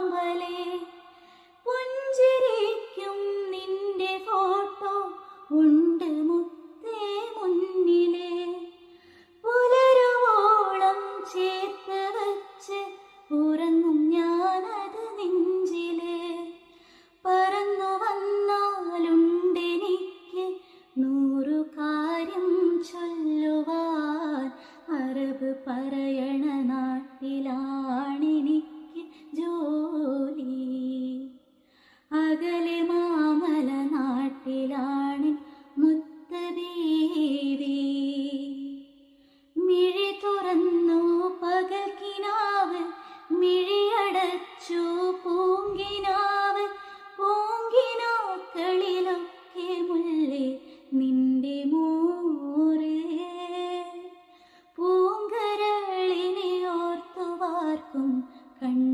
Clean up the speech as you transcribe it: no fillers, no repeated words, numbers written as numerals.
ആമ്പലേ പുഞ്ചിരിക്കും നിന്റെ ഫോട്ടോ ഉണ്ട് മുത്തേ മുന്നിലെ പുലരുവോളം ചേർത്ത് വച്ച് ഉറങ്ങും ഞാനത് നെഞ്ചിലെ പറന്നു വന്നാലുണ്ടെനിക്ക് 100 കാര്യം ചൊല്ലുവാൻ അറബ് പറയണ നാട്ടിലാണെനിക്ക് ജോലി അകലെ മാമല നാട്ടിലാണ് മുത്തബീവി മിഴി തുറന്നു പകൽ കിനാവ് മിഴിയടച്ചു പൂങ്കിനാവ് പൂങ്കിനാക്കളിലൊക്കെ മുല്ലേ നിന്റെ മോറ് പൂങ്കരളിനെ ഓർത്തു വാർക്കും കണ്ണു